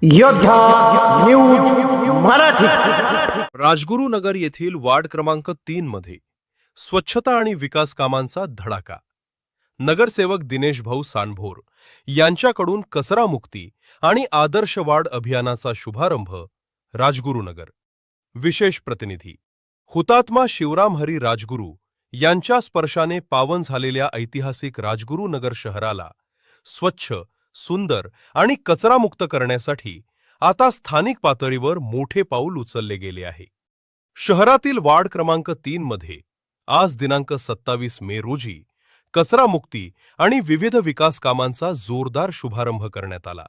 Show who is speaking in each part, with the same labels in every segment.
Speaker 1: योद्धा न्यूज मराठी।
Speaker 2: राजगुरुनगर येथील वार्ड क्रमांक 3 मध्ये स्वच्छता आणि विकास कामांचा धडाका। नगरसेवक दिनेश भाऊ सांडभोर यांच्याकडून कचरा मुक्ती आणि आदर्श वार्ड अभियानाचा शुभारंभ। राजगुरुनगर विशेष प्रतिनिधी हुतात्मा शिवराम हरी राजगुरू यांच्या स्पर्शाने पावन झालेल्या ऐतिहासिक राजगुरुनगर शहराला स्वच्छ, सुंदर आणि कचरामुक्त करण्यासाठी आता स्थानिक पातळीवर मोठे पाऊल उचलले गेले आहे। शहरातील वार्ड क्रमांक 3 मध्ये आज दिनांक 27 मे रोजी कचरामुक्ती आणि विविध विकास कामांचा जोरदार शुभारंभ करण्यात आला।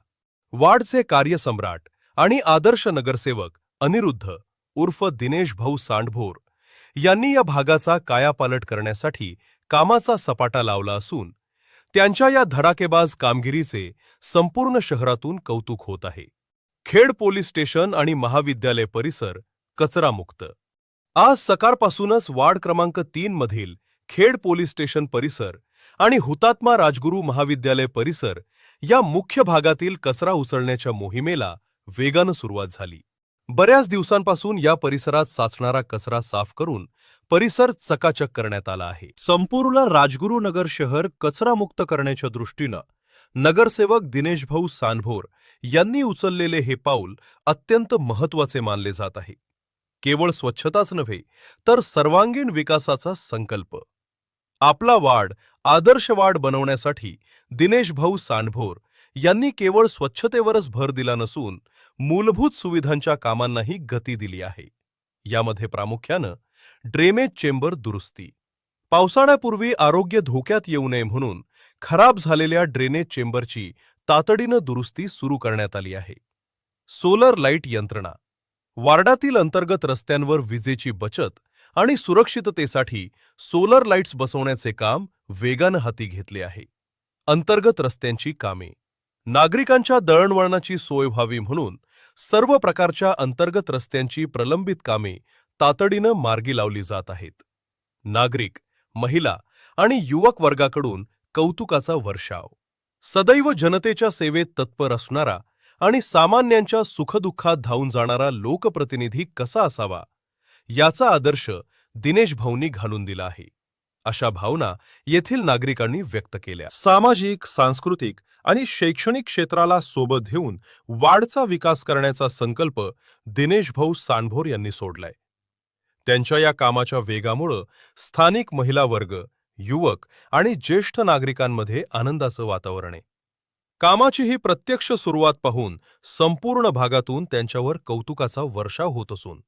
Speaker 2: वार्डचे कार्यसम्राट आणि आदर्श नगरसेवक अनिरुद्ध उर्फ दिनेश भाऊ सांडभोर यांनी या भागाचा कायापालट करण्यासाठी कामाचा सपाटा लावला असून त्यांच्या या धडाकेबाज कामगिरीचे संपूर्ण शहरातून कौतुक होत आहे। खेड पोलीस स्टेशन आणि महाविद्यालय परिसर कचरामुक्त। आज सकाळपासूनच वार्ड क्रमांक 3 मधील खेड पोलीस स्टेशन परिसर आणि हुतात्मा राजगुरू महाविद्यालय परिसर या मुख्य भागातील कचरा उचलण्याच्या मोहिमेला वेगाने सुरुवात झाली। बऱ्याच दिवसांपासून या परिसरात साचणारा कचरा साफ करून परिसर चकाचक करण्यात आला आहे। संपूर्ण राजगुरुनगर शहर कचरामुक्त करण्याच्या दृष्टीने नगरसेवक दिनेश भाऊ सांडभोर यांनी उचललेले हे पाऊल अत्यंत महत्त्वाचे मानले जात आहे। केवळ स्वच्छताच नव्हे तर सर्वांगीण विकासाचा संकल्प। आपला वार्ड आदर्श वार्ड बनवण्यासाठी दिनेश भाऊ सांडभोर यांनी केवळ स्वच्छतेवरच भर दिला नसून मूलभूत सुविधांच्या कामांनाही गती दिली आहे। यामध्ये प्रामुख्याने ड्रेनेज चेंबर दुरुस्ती, पावसाळ्यापूर्वी आरोग्य धोक्यात येऊ नये म्हणून खराब झालेल्या ड्रेनेज चेंबरची तातडीने दुरुस्ती सुरू करण्यात आली आहे। सोलर लाईट यंत्रणा, वार्डातील अंतर्गत रस्त्यांवर विजेची बचत आणि सुरक्षिततेसाठी सोलर लाईट्स बसवण्याचे काम वेगाने हाती घेतले आहे। अंतर्गत रस्त्यांची कामे, नागरिकांच्या दळणवळणाची सोय व्हावी म्हणून सर्व प्रकारच्या अंतर्गत रस्त्यांची प्रलंबित कामे तातडीने मार्गी लावली जात आहेत। नागरिक, महिला आणि युवक वर्गाकडून कौतुकाचा वर्षाव। सदैव जनतेच्या सेवेत तत्पर असणारा आणि सामान्यांच्या सुखदुःखात धावून जाणारा लोकप्रतिनिधी कसा असावा याचा आदर्श दिनेश भाऊंनी घालून दिला आहे, अशा भावना येथील नागरिकांनी व्यक्त केल्या। सामाजिक, सांस्कृतिक आणि शैक्षणिक क्षेत्राला सोबत घेऊन वार्डचा विकास करण्याचा संकल्प दिनेश भाऊ सांडभोर यांनी सोडलाय। त्यांच्या या कामाच्या वेगामुळे स्थानिक महिला वर्ग, युवक आणि ज्येष्ठ नागरिकांमध्ये आनंदाचं वातावरण आहे। कामाची ही प्रत्यक्ष सुरुवात पाहून संपूर्ण भागातून त्यांच्यावर कौतुकाचा वर्षाव होत असून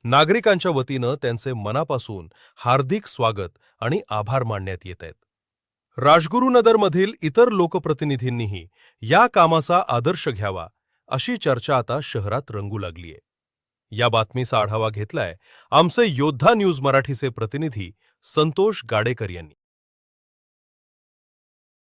Speaker 2: नागरिकांच्या वतीने त्यांचे मनापासून हार्दिक स्वागत आणि आभार मानण्यात येत आहेत। राजगुरुनगरमधील इतर लोकप्रतिनिधींनीही या कामाचा आदर्श घ्यावा अशी चर्चा आता शहरात रंगू लागली आहे। या बातमीचा आढावा घेतलाय आमचे योद्धा न्यूज मराठीचे प्रतिनिधी संतोष गाडेकर यांनी।